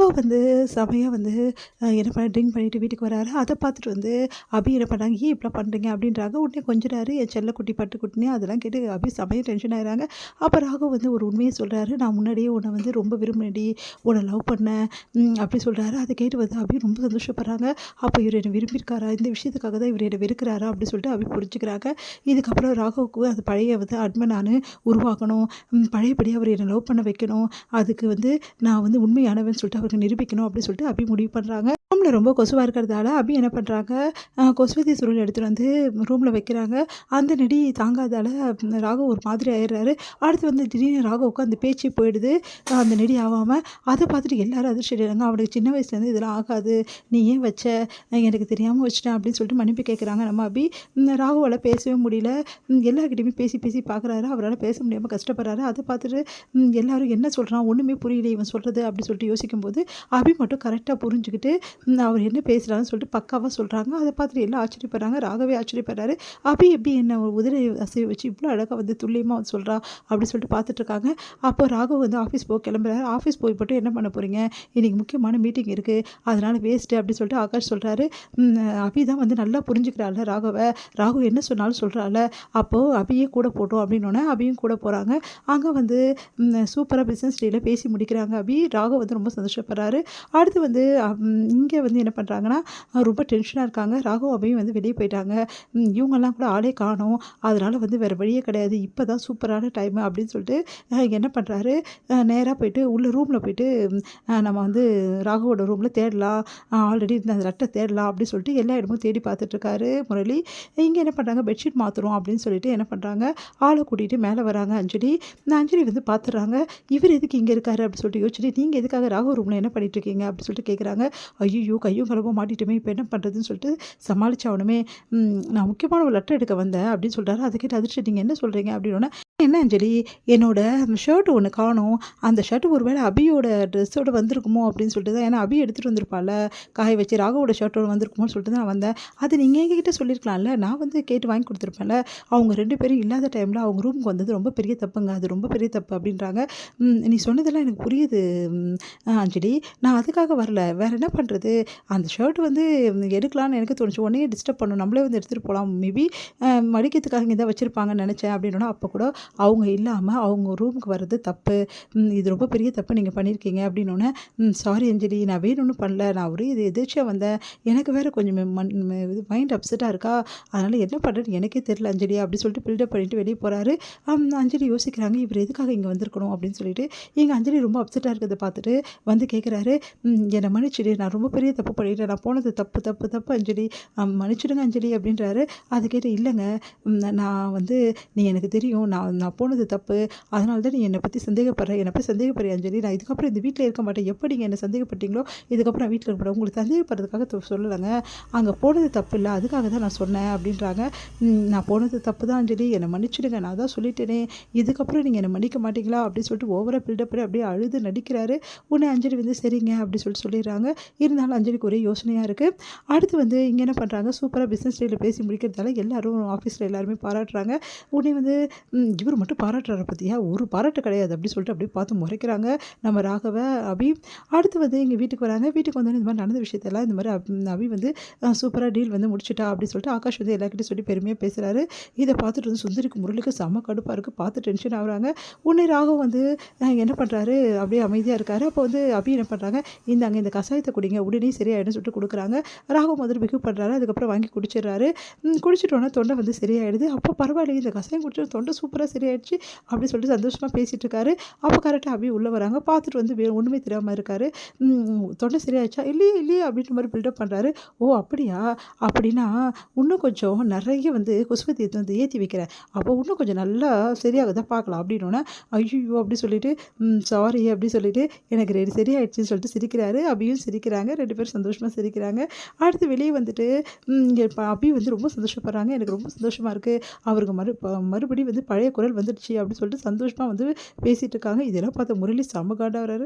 ராகவ் வந்து செமையாக வந்து என்ன பண்ண ட்ரிங்க் பண்ணிவிட்டு வீட்டுக்கு வராரு. அதை பார்த்துட்டு வந்து அபி என்ன பண்ணாங்க, ஏன் இப்படிலாம் பண்ணுறீங்க அப்படின்றாங்க. உடனே கொஞ்சிறாரு, என் செல்லக்குட்டி பட்டுக்குட்டினே அதெல்லாம் கேட்டு அபி செமையாக டென்ஷன் ஆயிடுறாங்க. அப்போ ராகவ் வந்து ஒரு உண்மையை சொல்கிறாரு, நான் முன்னாடியே உன்னை வந்து ரொம்ப விரும்பினேன்டி, உன்னை லவ் பண்ணேன் அப்படி சொல்கிறாரு. அதை கேட்டு வந்து அபி ரொம்ப சந்தோஷப்படுறாங்க. அப்போ இவர் என்னை விரும்பியிருக்காரா, இந்த விஷயத்துக்காக தான் இவர் என்னை வெறுக்கிறாரா அப்படின்னு சொல்லிட்டு அபி புரிஞ்சுக்கிறாங்க. இதுக்கப்புறம் ராகவுக்கு அந்த பழைய வந்து நான் உருவாக்கணும், பழையபடி அவர் என்னை லவ் பண்ண வைக்கணும், அதுக்கு வந்து நான் வந்து உண்மையானவன் சொல்லிட்டு அவருக்கு நிரூபிக்கணும் அப்படின்னு சொல்லிட்டு அபி முடிவு பண்ணுறாங்க. ரூமில் ரொம்ப கொசுவாக இருக்கிறதால அபி என்ன பண்ணுறாங்க, கொசுவத்தி சுருள் எடுத்துகிட்டு வந்து ரூமில் வைக்கிறாங்க. அந்த நெடி தாங்காதால ராகவ் ஒரு மாதிரி ஆயிடுறாரு. அடுத்து வந்து திடீர்னு ராகவுக்கு அந்த பேச்சே போயிடுது, அந்த நெடி ஆகாமல். அதை பார்த்துட்டு எல்லாரும் அதிர்ச்சி அடைகிறாங்க. அவனுக்கு சின்ன வயசுலேருந்து இதெல்லாம் ஆகாது, நீ ஏன் வச்ச, எனக்கு தெரியாமல் வச்சிட்டேன் அப்படின்னு சொல்லிட்டு மன்னிப்பு கேட்குறாங்க. நம்ம அபி ராகவால் பேசவே முடியல, எல்லாருக்கிட்டையுமே பேசி பேசி பார்க்குறாரு, அவரால் பேச முடியாமல் கஷ்டப்படுறாரு. அதை பார்த்துட்டு எல்லாரும் என்ன சொல்கிறான் ஒன்றுமே புரியல இவன் சொல்கிறது அப்படி சொல்லிட்டு யோசிக்கும்போது அபி மட்டும் கரெக்டாக புரிஞ்சுக்கிட்டு அவர் என்ன பேசுகிறான்னு சொல்லிட்டு பக்காவாக சொல்கிறாங்க. அதை பார்த்துட்டு எல்லாம் ஆச்சரியப்படுறாங்க. ராகவே ஆச்சரியப்படுறாரு, அபி எப்படி என்ன உதிரை அசைவை வச்சு இவ்வளோ அழகாக வந்து துல்லியமாக வந்து சொல்கிறா அப்படின்னு சொல்லிட்டு பார்த்துட்ருக்காங்க. அப்போ ராகவ் வந்து ஆஃபீஸ் போக கிளம்புறாரு. ஆஃபீஸ் போய் மட்டும் என்ன பண்ண போகிறீங்க, இன்றைக்கி முக்கியமான மீட்டிங் இருக்குது, அதனால் வேஸ்ட்டு அப்படின்னு சொல்லிட்டு ஆகாஷ் சொல்கிறாரு. அபி தான் வந்து நல்லா புரிஞ்சுக்கிறாள் ராகவை, ராகவ் என்ன சொன்னாலும் சொல்கிறாள். அப்போது அபியே கூட போட்டோம் அப்படின்னோடனே அபியும் கூட போகிறாங்க. அங்கே வந்து சூப்பராக பிஸ்னஸ் டீலில் பேசி முடிக்கிறாங்க அபி. ராகவ் வந்து ரொம்ப சந்தோஷப்படுறாரு. அடுத்து வந்து இங்கே வந்து என்ன பண்ணுறாங்கன்னா ரொம்ப டென்ஷனாக இருக்காங்க. ராகவ் அபியும் வந்து வெளியே போயிட்டாங்க. இவங்கெல்லாம் கூட ஆளே காணோம், அதனால் வந்து வேறு வழியே கிடையாது, இப்போ தான் சூப்பரான டைமு அப்படின்னு சொல்லிட்டு என்ன பண்ணுறாரு, நேராக போயிட்டு உள்ள ரூமில் போயிட்டு நம்ம வந்து ராகவோட ரூமில் தேடலாம், ஆல்ரெடி இந்த அந்த லெட்டர் தேடலாம் அப்படின்னு சொல்லிட்டு எல்லா இடமும் தேடி பார்த்துட்ருக்காரு முரளி. இங்கே என்ன பண்ணுறாங்க, பெட்ஷீட் மாற்றுறோம் அப்படின்னு சொல்லிட்டு என்ன பண்ணுறாங்க, ஆளை கூட்டிகிட்டு மேலே வராங்க அஞ்சலி. அஞ்சலி வந்து பார்த்துட்றாங்க, இவர் எதுக்கு இங்கே இருக்காரு அப்படின்னு சொல்லிட்டு யோசிச்சுட்டு, நீங்கள் எதுக்காக ராகவ் ரூமில் என்ன பண்ணிட்டுருக்கீங்க அப்படின்னு சொல்லிட்டு கேட்குறாங்க. ஐயோ கையும் கலவும் மாட்டிட்டுமே, இப்போ என்ன பண்ணுறதுன்னு சொல்லிட்டு சமாளிச்சாவணுமே, நான் முக்கியமான ஒரு லெட்டர் எடுக்க வந்தேன் அப்படின்னு சொல்கிறாரு. அதை கேட்டு அதிர்ச்சி, நீங்கள் என்ன சொல்கிறீங்க அப்படின்னா, என்ன அஞ்சலி என்னோட ஷர்ட் ஒன்று காணும், அந்த ஷர்ட் ஒரு வேளை அபியோட ட்ரெஸ்ஸோடு வந்திருக்குமோ அப்படின்னு சொல்லிட்டு தான், ஏன்னா அபி எடுத்துகிட்டு வந்திருப்பாள் காய வச்சு, ராகவோட ஷர்ட்டோடு வந்திருக்குமோன்னு சொல்லிட்டு தான் நான் வந்தேன். அது நீங்கள் எங்ககிட்ட சொல்லியிருக்கலாம்ல, நான் வந்து கேட்டு வாங்கி கொடுத்துருப்பேன்ல, அவங்க 2 பேரும் இல்லாத டைமில் அவங்க ரூமுக்கு வந்தது ரொம்ப பெரிய தப்புங்க, அது ரொம்ப பெரிய தப்பு அப்படின்றாங்க. நீ சொன்னதெல்லாம் எனக்கு புரியுது அஞ்சலி, நான் அதுக்காக வரல, வேறு என்ன பண்ணுறது, அந்த ஷர்ட் வந்து எடுக்கலான்னு எனக்கு தோணுச்சு, உடனே டிஸ்டர்ப் பண்ணணும், நம்மளே வந்து எடுத்துகிட்டு போகலாம், மேபி மடிக்கிறதுக்காக இங்கே தான் வச்சுருப்பாங்கன்னு நினச்சேன் அப்படின்னா, அப்போ கூட அவங்க இல்லாமல் அவங்க ரூமுக்கு வர்றது தப்பு, இது ரொம்ப பெரிய தப்பு நீங்கள் பண்ணியிருக்கீங்க அப்படின்னோடனே, சாரி அஞ்சலி, நான் வேணும்னு பண்ணல, நான் ஒரே இது எதிர்ச்சியாக வந்தேன், எனக்கு வேறு கொஞ்சம் மைண்ட் அப்செட்டாக இருக்கா, அதனால் என்ன பண்ணுறேன்னு எனக்கே தெரியல அஞ்சலி அப்படி சொல்லிட்டு பில்டப் பண்ணிவிட்டு வெளியே போகிறாரு. அஞ்சலி யோசிக்கிறாங்க, இவர் எதுக்காக இங்கே வந்திருக்கணும் அப்படின்னு சொல்லிட்டு. இங்கே அஞ்சலி ரொம்ப அப்செட்டாக இருக்கிறத பார்த்துட்டு வந்து கேட்குறாரு, என்னை மன்னிச்சிடு, நான் ரொம்ப பெரிய தப்பு பண்ணிட்டேன், நான் போனது தப்பு தப்பு தப்பு அஞ்சலி, மன்னிச்சிடுங்க அஞ்சலி அப்படின்றாரு. அது கேட்டு, இல்லைங்க நான் வந்து நீ எனக்கு தெரியும், நான் போனது தப்பு, அதனால தான் நீ என்னை பற்றி சந்தேகப்படுற, என்னை பற்றி சந்தேகப்படுற அஞ்சலி, நான் இதுக்கப்புறம் இந்த வீட்டில் இருக்க மாட்டேன், எப்படி நீங்கள் என்னை சந்தேகப்பட்டீங்களோ இதுக்கப்புறம் நான் வீட்டில் இருக்க மாட்டேன், உங்களுக்கு சந்தேகப்படுறதுக்காக சொல்லலைங்க, அங்கே போனது தப்பு இல்லை, அதுக்காக தான் நான் சொன்னேன் அப்படின்றாங்க. நான் போனது தப்பு தான் அஞ்சலி, என்னை மன்னிச்சிடுங்க, நான் தான் சொல்லிட்டேனே, இதுக்கப்புறம் நீங்கள் என்னை மன்னிக்க மாட்டீங்களா அப்படின்னு சொல்லிட்டு ஓவராக பில்டப் பண்ணி அப்படியே அழுது நடிக்கிறாரு. உடனே அஞ்சலி வந்து சரிங்க அப்படி சொல்லிடுறாங்க. இருந்தாலும் அஞ்சலிக்கு ஒரே யோசனையாக இருக்குது. அடுத்து வந்து இங்கே என்ன பண்ணுறாங்க, சூப்பராக பிஸ்னஸ் டீலில் பேசி முடிக்கிறதால எல்லாரும் ஆஃபீஸில் எல்லாருமே பாராட்டுறாங்க. உடனே வந்து இவர் மட்டும் பாராட்டுறாரு பற்றியா, ஒரு பாராட்டு கிடையாது அப்படி சொல்லிட்டு அப்படியே பார்த்து முறைக்கிறாங்க நம்ம ராகவ அபி. அடுத்து வந்து எங்கள் வீட்டுக்கு வராங்க. வீட்டுக்கு வந்தோடனே இந்த மாதிரி நடந்த விஷயத்தெல்லாம் இந்த மாதிரி அபி வந்து சூப்பராக டீல் வந்து முடிச்சிட்டா அப்படின்னு சொல்லிட்டு ஆகாஷ் வந்து எல்லாருக்கிட்டையும் சொல்லி பெருமையாக பேசுகிறாரு. இதை பார்த்துட்டு வந்து சுந்தரிக்கு முரளிக்கு செம்ம கடுப்பாக இருக்குது, பார்த்து டென்ஷன் ஆகுறாங்க. உடனே ராகவ் வந்து என்ன பண்ணுறாரு, அப்படியே அமைதியாக இருக்காரு. அப்போ வந்து அபி என்ன பண்ணுறாங்க, அங்கே இந்த கஷாயத்தை குடிங்க உடனே சரியாயிடுன்னு சொல்லிட்டு கொடுக்குறாங்க. ராகவ் முதல்ல பிகு பண்ணுறாரு, அதுக்கப்புறம் வாங்கி குடிச்சிடுறாரு. குடிச்சிட்டோன்னா தொண்டை வந்து சரியாயிடுது. அப்போ பரவாயில்லையே, இந்த கஷாயம் குடிச்ச தொண்டை சூப்பராக சரியாயிடுச்சு அப்படின்னு சொல்லிட்டு சந்தோஷமாக பேசிகிட்டு இருக்காரு. அப்போ கரெக்டாக அபி உள்ளே வராங்க. பார்த்துட்டு வந்து ஒன்றுமே தெரியாமல் இருக்காரு. தொண்டை சரியாயிடுச்சா, இல்லையே இல்லையே அப்படின்ற மாதிரி பில்டப் பண்ணுறாரு. ஓ அப்படியா, அப்படின்னா இன்னும் கொஞ்சம் நிறைய வந்து குசுவத்தி வந்து ஏற்றி வைக்கிறேன், அப்போ இன்னும் கொஞ்சம் நல்லா சரியாகுதா பார்க்கலாம் அப்படின்னோடனே, ஐயோ அப்படி சொல்லிட்டு சாரி அப்படி சொல்லிட்டு எனக்கு சரியாயிடுச்சுன்னு சொல்லிட்டு சிரிக்கிறாரு. அபியும் சிரிக்கிறாங்க, 2 பேரும் சந்தோஷமாக சிரிக்கிறாங்க. அடுத்து வெளியே வந்துட்டு அபி வந்து ரொம்ப சந்தோஷப்படுறாங்க. எனக்கு ரொம்ப சந்தோஷமாக இருக்குது, அவருக்கு மறுபடியும் வந்து பழைய குரல் வந்துடுச்சு அப்படின்னு சொல்லிட்டு சந்தோஷமாக வந்து பேசிகிட்டு இருக்காங்க. இதெல்லாம் பார்த்த முரளி செம்ம காண்டாகிறாரு.